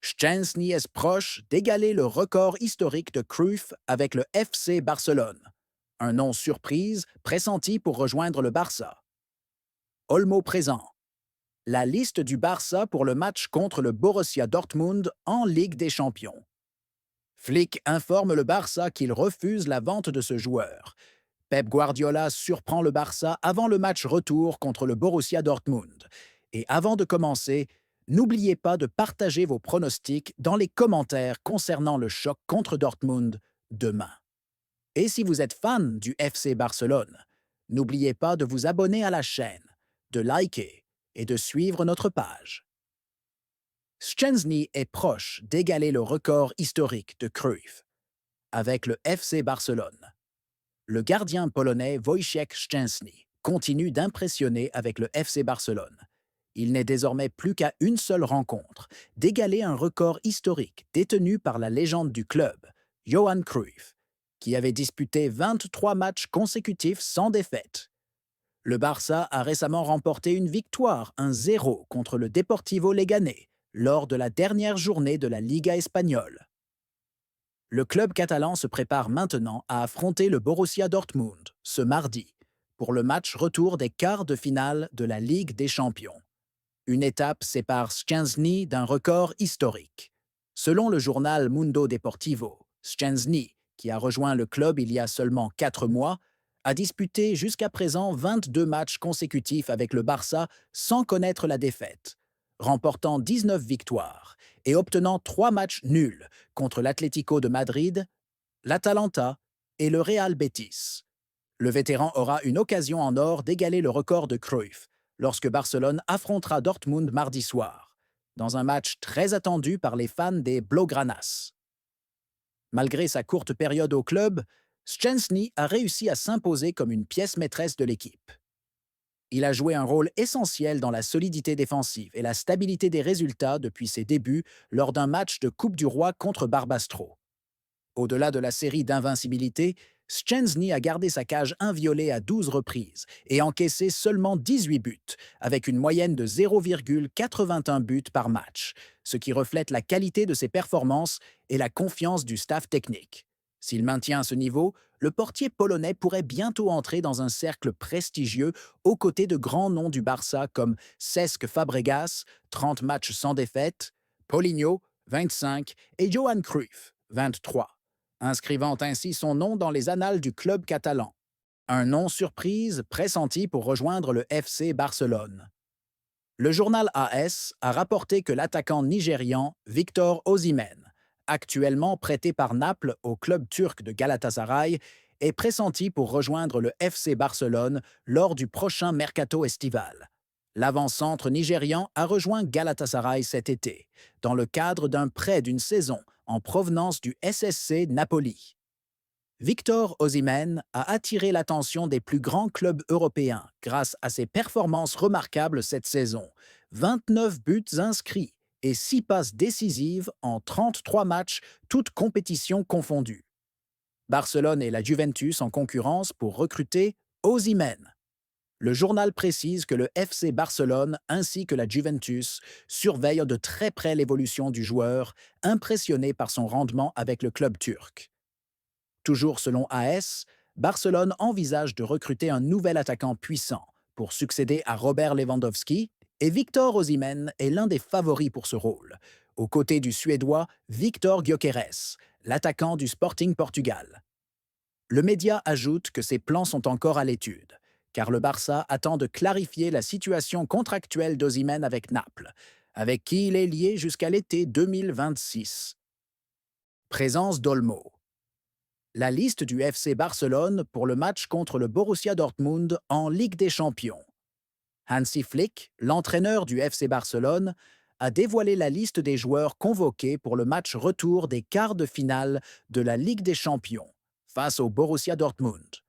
Szczęsny est proche d'égaler le record historique de Cruyff avec le FC Barcelone. Un nom surprise pressenti pour rejoindre le Barça. Olmo présent. La liste du Barça pour le match contre le Borussia Dortmund en Ligue des Champions. Flick informe le Barça qu'il refuse la vente de ce joueur. Pep Guardiola surprend le Barça avant le match retour contre le Borussia Dortmund. Et avant de commencer, n'oubliez pas de partager vos pronostics dans les commentaires concernant le choc contre Dortmund demain. Et si vous êtes fan du FC Barcelone, n'oubliez pas de vous abonner à la chaîne, de liker et de suivre notre page. Szczęsny est proche d'égaler le record historique de Cruyff avec le FC Barcelone. Le gardien polonais Wojciech Szczęsny continue d'impressionner avec le FC Barcelone. Il n'est désormais plus qu'à une seule rencontre d'égaler un record historique détenu par la légende du club, Johan Cruyff, qui avait disputé 23 matchs consécutifs sans défaite. Le Barça a récemment remporté une victoire 1-0 contre le Deportivo Leganés lors de la dernière journée de la Liga espagnole. Le club catalan se prépare maintenant à affronter le Borussia Dortmund ce mardi pour le match retour des quarts de finale de la Ligue des Champions. Une étape sépare Szczęsny d'un record historique. Selon le journal Mundo Deportivo, Szczęsny, qui a rejoint le club il y a seulement 4 mois, a disputé jusqu'à présent 22 matchs consécutifs avec le Barça sans connaître la défaite, remportant 19 victoires et obtenant 3 matchs nuls contre l'Atlético de Madrid, l'Atalanta et le Real Betis. Le vétéran aura une occasion en or d'égaler le record de Cruyff lorsque Barcelone affrontera Dortmund mardi soir, dans un match très attendu par les fans des Blaugranas. Malgré sa courte période au club, Szczęsny a réussi à s'imposer comme une pièce maîtresse de l'équipe. Il a joué un rôle essentiel dans la solidité défensive et la stabilité des résultats depuis ses débuts lors d'un match de Coupe du Roi contre Barbastro. Au-delà de la série d'invincibilité, Szczęsny a gardé sa cage inviolée à 12 reprises et encaissé seulement 18 buts, avec une moyenne de 0,81 buts par match, ce qui reflète la qualité de ses performances et la confiance du staff technique. S'il maintient ce niveau, le portier polonais pourrait bientôt entrer dans un cercle prestigieux aux côtés de grands noms du Barça comme Cesc Fabregas, 30 matchs sans défaite, Paulinho, 25, et Johan Cruyff, 23, inscrivant ainsi son nom dans les annales du club catalan. Un nom surprise pressenti pour rejoindre le FC Barcelone. Le journal AS a rapporté que l'attaquant nigérian Victor Osimhen, actuellement prêté par Naples au club turc de Galatasaray, est pressenti pour rejoindre le FC Barcelone lors du prochain mercato estival. L'avant-centre nigérian a rejoint Galatasaray cet été, dans le cadre d'un prêt d'une saison en provenance du SSC Napoli. Victor Osimhen a attiré l'attention des plus grands clubs européens grâce à ses performances remarquables cette saison. 29 buts inscrits et 6 passes décisives en 33 matchs, toutes compétitions confondues. Barcelone et la Juventus en concurrence pour recruter Osimhen. Le journal précise que le FC Barcelone ainsi que la Juventus surveillent de très près l'évolution du joueur, impressionné par son rendement avec le club turc. Toujours selon AS, Barcelone envisage de recruter un nouvel attaquant puissant pour succéder à Robert Lewandowski, et Victor Osimhen est l'un des favoris pour ce rôle, aux côtés du Suédois Victor Gyökeres, l'attaquant du Sporting Portugal. Le média ajoute que ces plans sont encore à l'étude, car le Barça attend de clarifier la situation contractuelle d'Osimhen avec Naples, avec qui il est lié jusqu'à l'été 2026. Présence d'Olmo. La liste du FC Barcelone pour le match contre le Borussia Dortmund en Ligue des Champions. Hansi Flick, l'entraîneur du FC Barcelone, a dévoilé la liste des joueurs convoqués pour le match retour des quarts de finale de la Ligue des Champions face au Borussia Dortmund.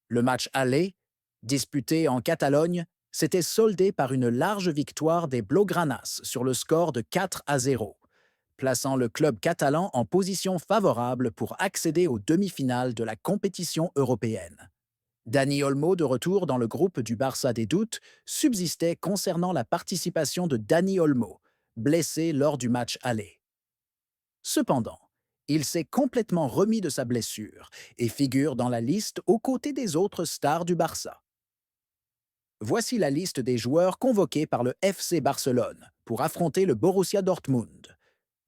Le match aller, disputé en Catalogne, s'était soldé par une large victoire des Blaugranas sur le score de 4-0, plaçant le club catalan en position favorable pour accéder aux demi-finales de la compétition européenne. Dani Olmo, de retour dans le groupe du Barça des doutes, subsistait concernant la participation de Dani Olmo, blessé lors du match aller. Cependant, il s'est complètement remis de sa blessure et figure dans la liste aux côtés des autres stars du Barça. Voici la liste des joueurs convoqués par le FC Barcelone pour affronter le Borussia Dortmund.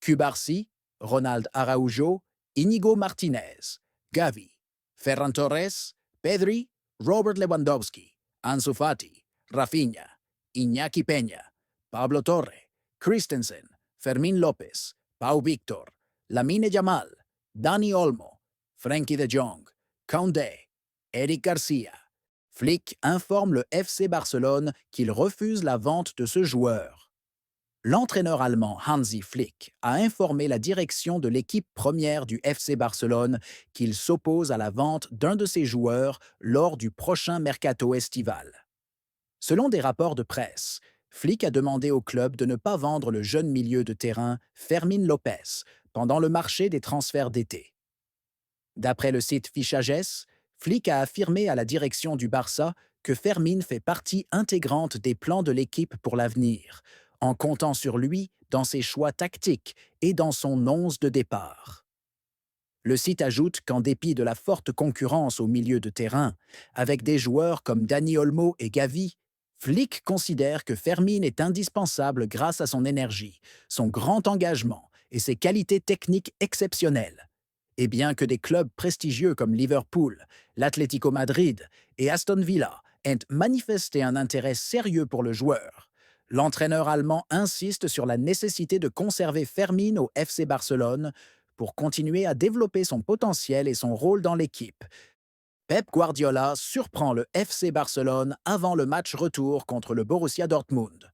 Cubarsí, Ronald Araujo, Íñigo Martínez, Gavi, Ferran Torres, Pedri, Robert Lewandowski, Ansu Fati, Rafinha, Iñaki Peña, Pablo Torre, Christensen, Fermín López, Pau Víctor, Lamine Yamal, Dani Olmo, Frenkie de Jong, Koundé, Eric Garcia. Flick informe le FC Barcelone qu'il refuse la vente de ce joueur. L'entraîneur allemand Hansi Flick a informé la direction de l'équipe première du FC Barcelone qu'il s'oppose à la vente d'un de ses joueurs lors du prochain mercato estival. Selon des rapports de presse, Flick a demandé au club de ne pas vendre le jeune milieu de terrain Fermín López pendant le marché des transferts d'été. D'après le site Fichajes, Flick a affirmé à la direction du Barça que Fermín fait partie intégrante des plans de l'équipe pour l'avenir, en comptant sur lui dans ses choix tactiques et dans son 11 de départ. Le site ajoute qu'en dépit de la forte concurrence au milieu de terrain, avec des joueurs comme Dani Olmo et Gavi, Flick considère que Fermín est indispensable grâce à son énergie, son grand engagement et ses qualités techniques exceptionnelles. Et bien que des clubs prestigieux comme Liverpool, l'Atlético Madrid et Aston Villa aient manifesté un intérêt sérieux pour le joueur, l'entraîneur allemand insiste sur la nécessité de conserver Fermín au FC Barcelone pour continuer à développer son potentiel et son rôle dans l'équipe. Pep Guardiola surprend le FC Barcelone avant le match retour contre le Borussia Dortmund.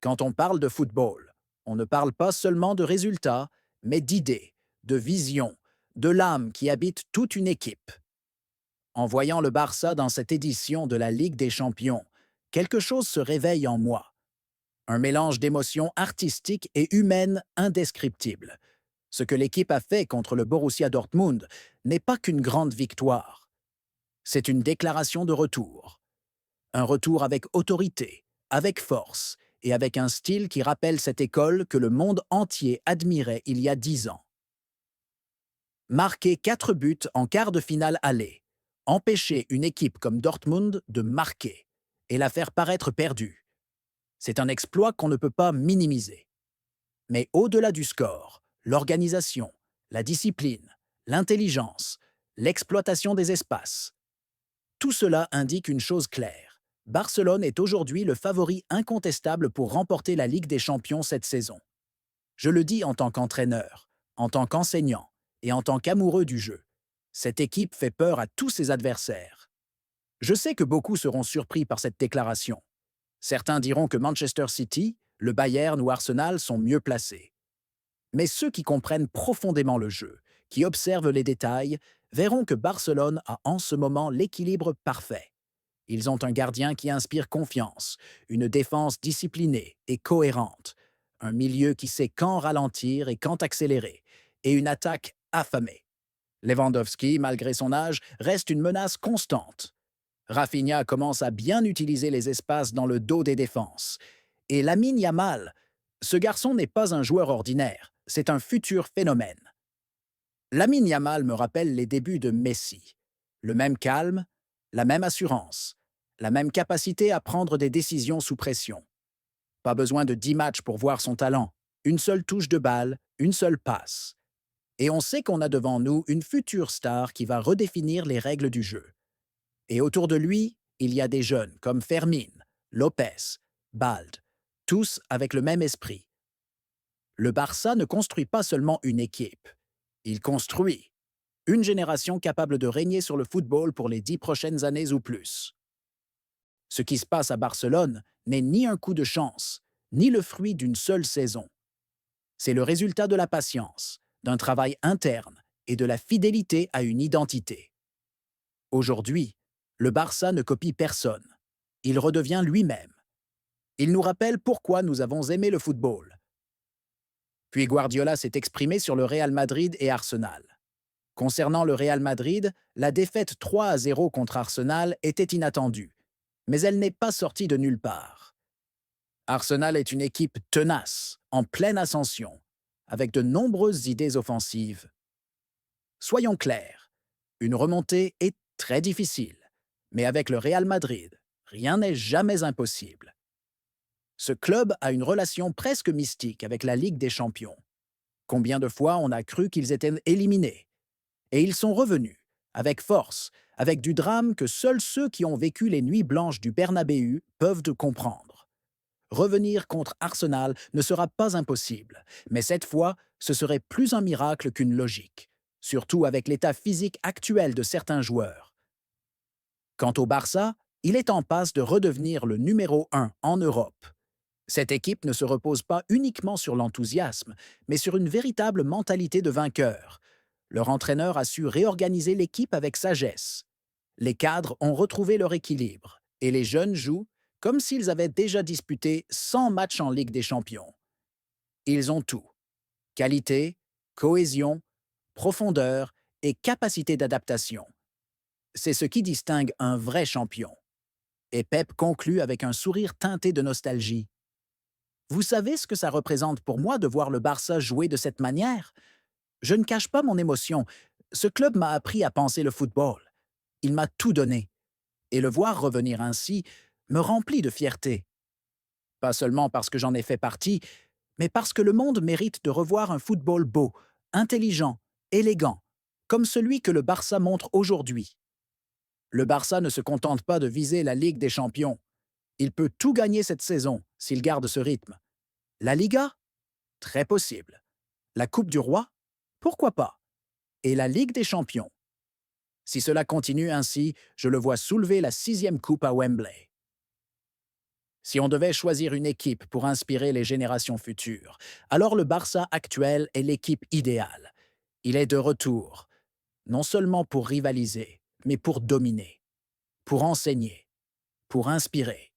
Quand on parle de football, on ne parle pas seulement de résultats, mais d'idées, de visions, de l'âme qui habite toute une équipe. En voyant le Barça dans cette édition de la Ligue des Champions, quelque chose se réveille en moi. Un mélange d'émotions artistiques et humaines indescriptibles. Ce que l'équipe a fait contre le Borussia Dortmund n'est pas qu'une grande victoire. C'est une déclaration de retour. Un retour avec autorité, avec force et avec un style qui rappelle cette école que le monde entier admirait il y a 10 ans. Marquer 4 buts en quart de finale aller, empêcher une équipe comme Dortmund de marquer et la faire paraître perdue. C'est un exploit qu'on ne peut pas minimiser. Mais au-delà du score, l'organisation, la discipline, l'intelligence, l'exploitation des espaces, tout cela indique une chose claire. Barcelone est aujourd'hui le favori incontestable pour remporter la Ligue des Champions cette saison. Je le dis en tant qu'entraîneur, en tant qu'enseignant et en tant qu'amoureux du jeu. Cette équipe fait peur à tous ses adversaires. Je sais que beaucoup seront surpris par cette déclaration. Certains diront que Manchester City, le Bayern ou Arsenal sont mieux placés. Mais ceux qui comprennent profondément le jeu, qui observent les détails, verront que Barcelone a en ce moment l'équilibre parfait. Ils ont un gardien qui inspire confiance, une défense disciplinée et cohérente, un milieu qui sait quand ralentir et quand accélérer, et une attaque affamée. Lewandowski, malgré son âge, reste une menace constante. Rafinha commence à bien utiliser les espaces dans le dos des défenses. Et Lamine Yamal, ce garçon n'est pas un joueur ordinaire, c'est un futur phénomène. Lamine Yamal me rappelle les débuts de Messi. Le même calme, la même assurance, la même capacité à prendre des décisions sous pression. Pas besoin de 10 matchs pour voir son talent. Une seule touche de balle, une seule passe. Et on sait qu'on a devant nous une future star qui va redéfinir les règles du jeu. Et autour de lui, il y a des jeunes comme Fermín, López, Bald, tous avec le même esprit. Le Barça ne construit pas seulement une équipe, il construit une génération capable de régner sur le football pour les 10 prochaines années ou plus. Ce qui se passe à Barcelone n'est ni un coup de chance, ni le fruit d'une seule saison. C'est le résultat de la patience, d'un travail interne et de la fidélité à une identité. Aujourd'hui, le Barça ne copie personne. Il redevient lui-même. Il nous rappelle pourquoi nous avons aimé le football. Puis Guardiola s'est exprimé sur le Real Madrid et Arsenal. Concernant le Real Madrid, la défaite 3-0 contre Arsenal était inattendue, mais elle n'est pas sortie de nulle part. Arsenal est une équipe tenace, en pleine ascension, avec de nombreuses idées offensives. Soyons clairs, une remontée est très difficile, mais avec le Real Madrid, rien n'est jamais impossible. Ce club a une relation presque mystique avec la Ligue des Champions. Combien de fois on a cru qu'ils étaient éliminés? Et ils sont revenus, avec force, avec du drame que seuls ceux qui ont vécu les nuits blanches du Bernabéu peuvent comprendre. Revenir contre Arsenal ne sera pas impossible, mais cette fois, ce serait plus un miracle qu'une logique, surtout avec l'état physique actuel de certains joueurs. Quant au Barça, il est en passe de redevenir le numéro 1 en Europe. Cette équipe ne se repose pas uniquement sur l'enthousiasme, mais sur une véritable mentalité de vainqueur. Leur entraîneur a su réorganiser l'équipe avec sagesse. Les cadres ont retrouvé leur équilibre, et les jeunes jouent comme s'ils avaient déjà disputé 100 matchs en Ligue des Champions. Ils ont tout: qualité, cohésion, profondeur et capacité d'adaptation. C'est ce qui distingue un vrai champion. Et Pep conclut avec un sourire teinté de nostalgie. Vous savez ce que ça représente pour moi de voir le Barça jouer de cette manière? Je ne cache pas mon émotion. Ce club m'a appris à penser le football. Il m'a tout donné. Et le voir revenir ainsi me remplit de fierté. Pas seulement parce que j'en ai fait partie, mais parce que le monde mérite de revoir un football beau, intelligent, élégant, comme celui que le Barça montre aujourd'hui. Le Barça ne se contente pas de viser la Ligue des Champions. Il peut tout gagner cette saison s'il garde ce rythme. La Liga? Très possible. La Coupe du Roi? Pourquoi pas? Et la Ligue des Champions? Si cela continue ainsi, je le vois soulever la 6e coupe à Wembley. Si on devait choisir une équipe pour inspirer les générations futures, alors le Barça actuel est l'équipe idéale. Il est de retour, non seulement pour rivaliser, mais pour dominer, pour enseigner, pour inspirer.